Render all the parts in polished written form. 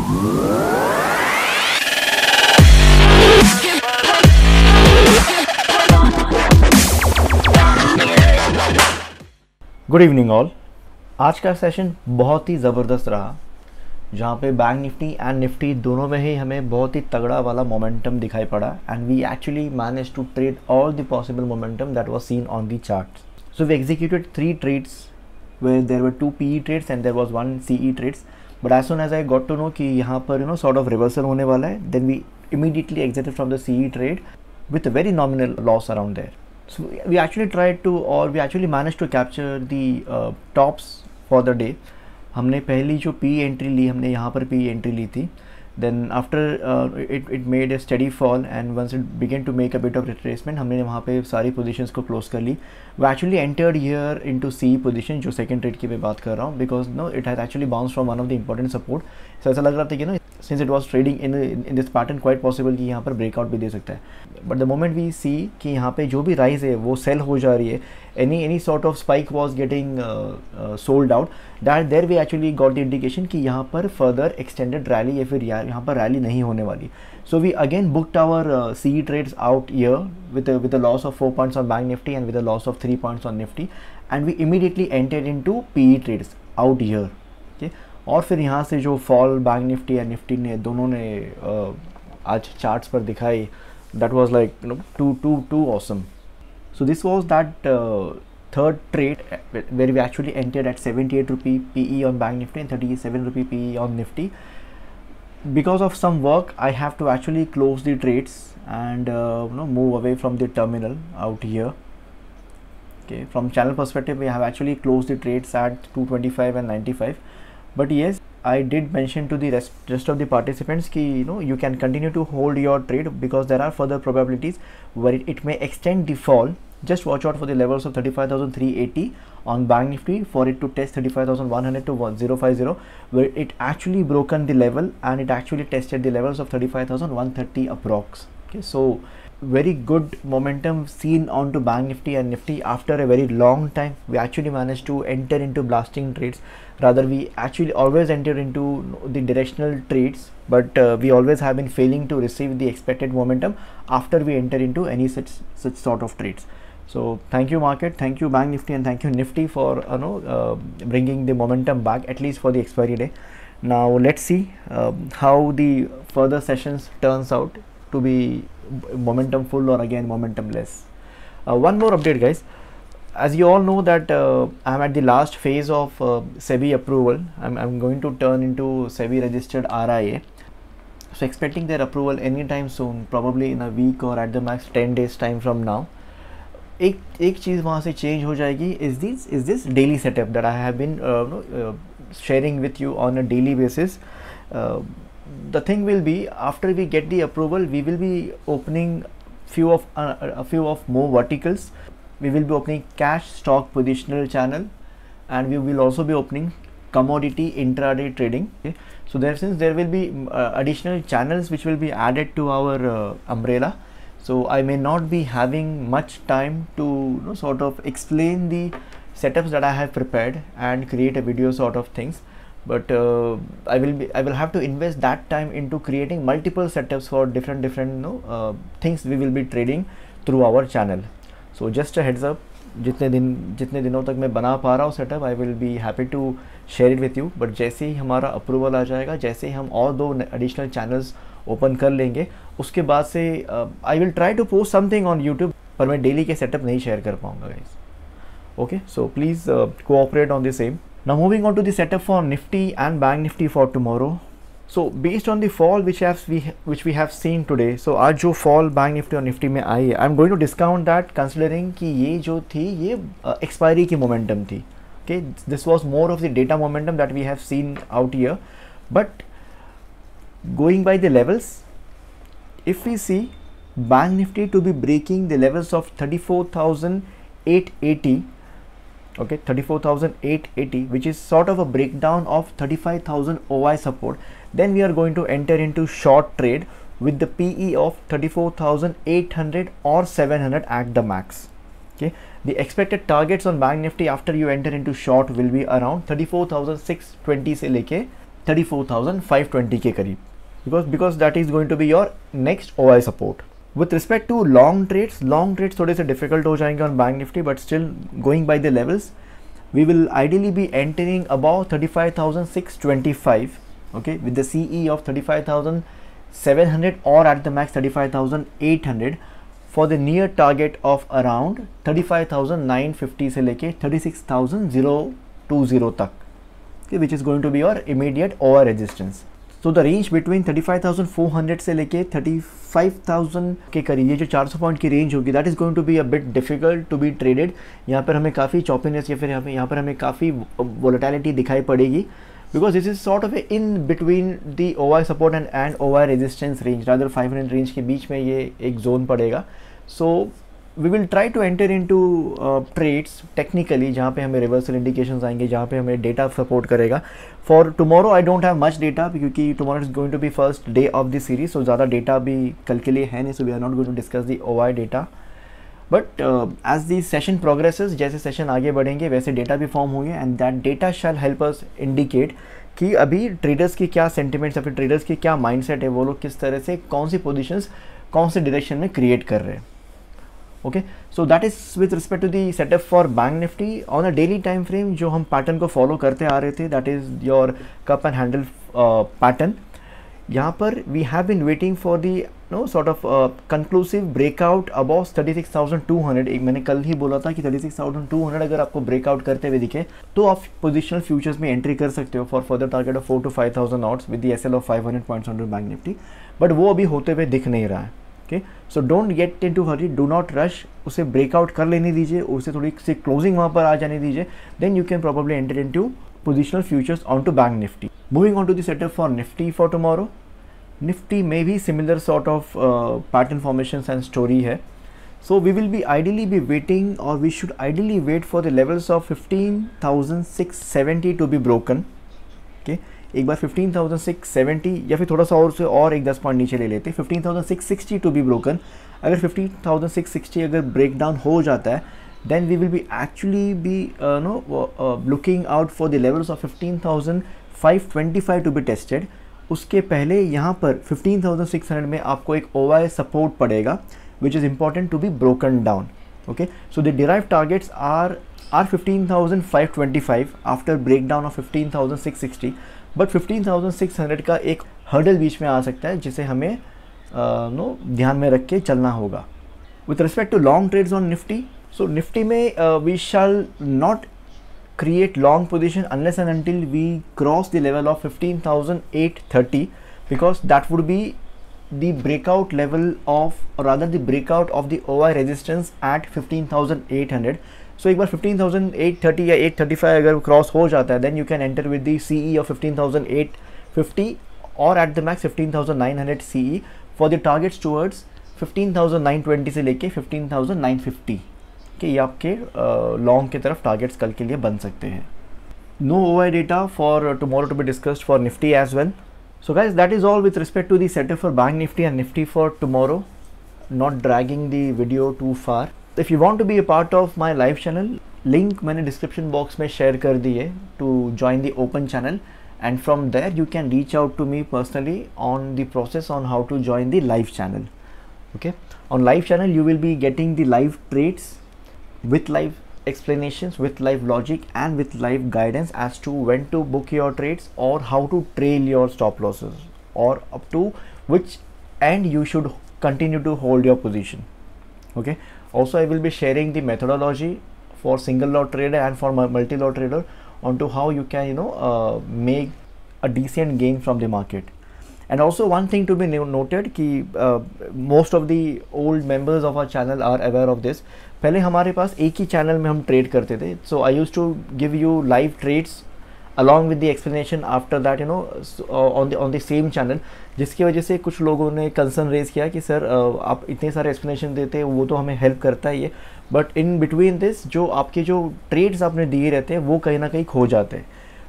Good evening all. आज का session बहुत ही ज़बरदस्त रहा, जहाँ पे बैंक निफ्टी एंड निफ्टी दोनों में ही हमें बहुत ही तगड़ा वाला मोमेंटम दिखाई पड़ा and we actually manage to trade all the possible momentum that was seen on the charts. So we executed 3 trades where there were 2 PE trades and there was 1 CE trades, but as soon as I got to know कि यहाँ पर sort of reversal होने वाला है, then we immediately exited from the CE trade with a very nominal loss around there. So we actually tried to, or we actually managed to capture the tops for the day. हमने पहली जो PE entry ली, हमने यहाँ पर PE entry ली थी. Then after it made a steady fall and once it began to make a bit of retracement, हमने वहाँ पे सारी positions को close कर ली. We actually entered here into CE position, जो second trade की मैं बात कर रहा हूँ, because it has actually bounced from one of the important support. So ऐसा लग रहा था कि since it was trading in this pattern, quite possible कि यहाँ पर breakout भी दे सकता है. But the moment we see कि यहाँ पे जो भी rise है वो sell हो जा रही है, any sort of spike was getting sold out, that there we actually got the indication कि यहाँ पर further extended rally या फिर यहाँ पर rally नहीं होने वाली. So we again booked our CE trades out here with a loss of 4 points on Bank Nifty and with a loss of 3 points on Nifty, and we immediately entered into PE trades out here. Okay, और फिर यहाँ से जो fall Bank Nifty and Nifty ने दोनों ने आज charts पर दिखाई, that was like too awesome. So this was that third trade where we actually entered at 78 rupee PE on Bank Nifty and 37 rupee PE on Nifty. Because of some work, I have to actually close the trades and move away from the terminal out here. Okay, from channel perspective, we have actually closed the trades at 225 and 95. But yes, I did mention to the rest of the participants ki you can continue to hold your trade because there are further probabilities where it may extend the fall. Just watch out for the levels of 35,380 on Bank Nifty for it to test 35,100 to 1050, where it actually broken the level and it actually tested the levels of 35,130 approx. Okay, so very good momentum seen onto Bank Nifty and Nifty after a very long time. We actually managed to enter into blasting trades. Rather, we actually always enter into the directional trades, but we always have been failing to receive the expected momentum after we enter into any such sort of trades. So thank you market, thank you Bank Nifty, and thank you Nifty for bringing the momentum back at least for the expiry day. Now let's see how the further sessions turns out to be momentum full or again momentum less. One more update, guys. As you all know that I'm at the last phase of SEBI approval. I'm going to turn into SEBI registered RIA. So expecting their approval anytime soon, probably in a week or at the max 10 days time from now. एक चीज़ वहाँ से change हो जाएगी is this daily setup that I have been sharing with you on a daily basis. The thing will be, after we get the approval, we will be opening a few of more verticals. We will be opening cash stock positional channel, and we will also be opening commodity intraday trading. Okay? So since there will be additional channels which will be added to our umbrella. So I may not be having much time to sort of explain the setups that I have prepared and create a video sort of things, but I will have to invest that time into creating multiple setups for different things we will be trading through our channel. So just a heads up, जितने दिनों तक मैं बना पा रहा हूँ setup, I will be happy to share it with you. But जैसे ही हमारा अप्रूवल आ जाएगा, जैसे ही हम और 2 एडिशनल चैनल्स ओपन कर लेंगे, उसके बाद से I will try to post something on YouTube, पर मैं डेली के सेटअप नहीं शेयर कर पाऊंगा guys. Okay, so please cooperate on the same. Now moving on to the setup for Nifty and bank Nifty for tomorrow. So based on the fall which we have seen today, so आज जो fall Bank Nifty और Nifty में आई है, I'm going to discount that considering कि ये जो थी ये expiry की momentum थी. Okay, this was more of the data momentum that we have seen out here. But going by the levels, if we see Bank Nifty to be breaking the levels of 34,880, okay, 34,880, which is sort of a breakdown of 35,000 OI support, then we are going to enter into short trade with the PE of 34,800 or 700 at the max. Okay, the expected targets on Bank Nifty after you enter into short will be around 34,620 से लेके 34,520 के करीब, because that is going to be your next OI support. With respect to long trades थोड़े से difficult हो जाएंगे on Bank Nifty, but still going by the levels, we will ideally be entering above 35,625, okay, with the CE of 35,700 or at the max 35,800 for the near target of around 35,950 से लेके 36,020 तक, okay, which is going to be your immediate OI resistance. So the range between 35,400 से लेके 35,000 के करीब, ये जो 400 point की रेंज होगी, that is going to be a bit difficult to be traded. यहाँ पर हमें काफ़ी चॉपीनेस या फिर यहाँ पर हमें काफ़ी वोलेटिलिटी दिखाई पड़ेगी, because this is sort of a in between the OI support and OI resistance range, rather 500 range के बीच में ये एक जोन पड़ेगा. So we will try to enter into trades technically जहाँ पे हमें reversal indications आएंगे, जहाँ पे हमें data support करेगा. For tomorrow I don't have much data क्योंकि tomorrow is going to be first day of the series, so ज़्यादा data भी कल के लिए है नहीं, so we are not going to discuss the OI data. But as the session progresses, जैसे session आगे बढ़ेंगे वैसे data भी form होंगे, and that data shall help us indicate कि अभी traders की क्या sentiments या फिर traders की क्या mindset है, वो लोग किस तरह से कौन सी positions कौन से direction में create कर रहे हैं. Okay, so that is with respect to the setup for Bank Nifty. On a daily time frame जो हम pattern को follow करते आ रहे थे, that is your cup and handle pattern. यहाँ पर we have been waiting for the sort of conclusive breakout above 36,200. एक मैंने कल ही बोला था कि 36,200 अगर आपको breakout करते हुए दिखे तो आप positional futures में entry कर सकते हो for further target of 4 to 5,000 odds with the SL of 500 points on Bank Nifty. But वो अभी होते हुए दिख नहीं रहा है. Okay, so don't get into hurry, do not rush, उसे breakout कर लेने दीजिए, उसे थोड़ी सी closing वहाँ पर आ जाने दीजिए, then you can probably enter into positional futures onto Bank Nifty. Moving on to the setup for Nifty for tomorrow. Nifty may be similar sort of pattern formations and story है. So we will be ideally be waiting, or we should ideally wait for the levels of 15,670 to be broken. Okay, एक बार 15,670 या फिर थोड़ा सा और से और एक 10 पॉइंट नीचे ले लेते, 15,660 टू बी ब्रोकन. अगर 15,660 अगर ब्रेक डाउन हो जाता है, then we will be actually be looking out for the levels of 15,525 to be tested. उसके पहले यहाँ पर 15,600 में आपको एक OI सपोर्ट पड़ेगा, which is important to be broken down. Okay, so the derived targets are 15,525 after break down of 15,660. But 15,600 का एक हर्डल बीच में आ सकता है जिसे हमें ध्यान में रख के चलना होगा. With respect to long trades on Nifty, so Nifty में we shall not create long position unless and until we cross the level of 15,830, because that would be the breakout level of, or rather the breakout of the OI resistance at 15,800. So एक बार 15,830 या 835 अगर cross हो जाता है, then you can enter with the CE of 15,850 or at the max 15,900 CE for the targets towards 15,920 से लेके 15,950 कि ये आपके लॉन्ग की तरफ टारगेट्स कल के लिए बन सकते हैं. No OI data for tomorrow to be discussed for Nifty as well. So guys, that is all with respect to the setup for bank Nifty and Nifty for tomorrow. Not dragging the video too far. If you want to be a part of my live channel, link मैंने description box में share कर दी है to join the open channel, and from there you can reach out to me personally on the process on how to join the live channel. Okay, on live channel you will be getting the live trades with live explanations, with live logic and with live guidance as to when to book your trades or how to trail your stop losses, or up to which end you should continue to hold your position. Okay, also I will be sharing the methodology for single lot trader and for multi lot trader onto how you can make a decent gain from the market. And also one thing to be noted कि most of the old members of our channel are aware of this. पहले हमारे पास एक ही channel में हम trade करते थे, so I used to give you live trades along with the explanation after that on the same channel, जिसकी वजह से कुछ लोगों ने कंसर्न रेज किया कि सर आप इतने सारे एक्सप्लेनेशन देते हैं, वो तो हमें हेल्प करता है ये, बट इन बिटवीन दिस जो आपके जो ट्रेड्स आपने दिए रहते हैं वो कहीं ना कहीं खो जाते हैं.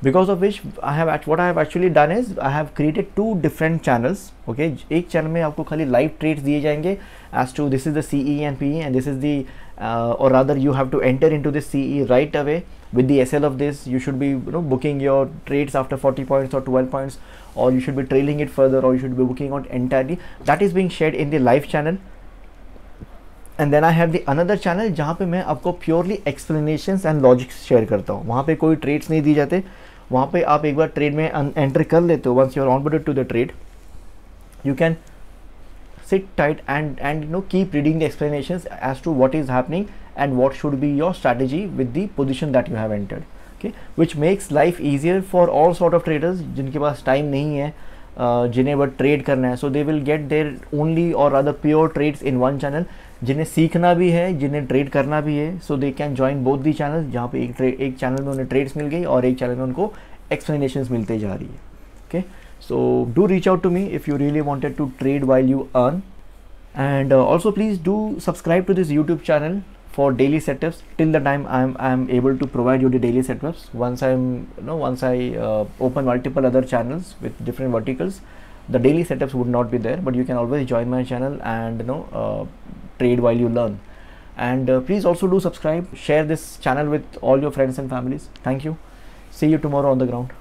Because of which what I have actually done is I have created 2 different channels. Okay, एक चैनल में आपको खाली लाइव ट्रेड्स दिए जाएंगे as to this is the CE and PE and this is the or rather you have to enter into this CE right away. With the SL of this, you should be booking your trades after 40 points or 12 points, or you should be trailing it further, or you should be booking out entirely. That is being shared in the live channel. And then I have the another channel जहाँ पे मैं आपको purely explanations and logics share करता हूँ. वहाँ पे कोई trades नहीं दी जाते. वहाँ पे आप एक बार ट्रेड में एंटर कर लेते हो, once you are onboarded to the trade, you can sit tight and keep reading the explanations as to what is happening and what should be your strategy with the position that you have entered. Okay, which makes life easier for all sort of traders जिनके पास time नहीं है, जिन्हें बस trade करना है. So they will get there only और rather pure trades in one channel. जिन्हें सीखना भी है, जिन्हें ट्रेड करना भी है, so they can join both the channel, जहाँ पे एक चैनल में उन्हें ट्रेड्स मिल गई और एक चैनल में उनको एक्सप्लेनेशंस मिलते जा रही है. Okay, so do reach out to me if you really wanted to trade while you earn. And also please do subscribe to this YouTube channel for daily setups till the time I'm able to provide you the daily setups. Once I open multiple other channels with different verticals, the daily setups would not be there, but you can always join my channel and trade while you learn. And please also do subscribe, share this channel with all your friends and families. Thank you. See you tomorrow on the ground.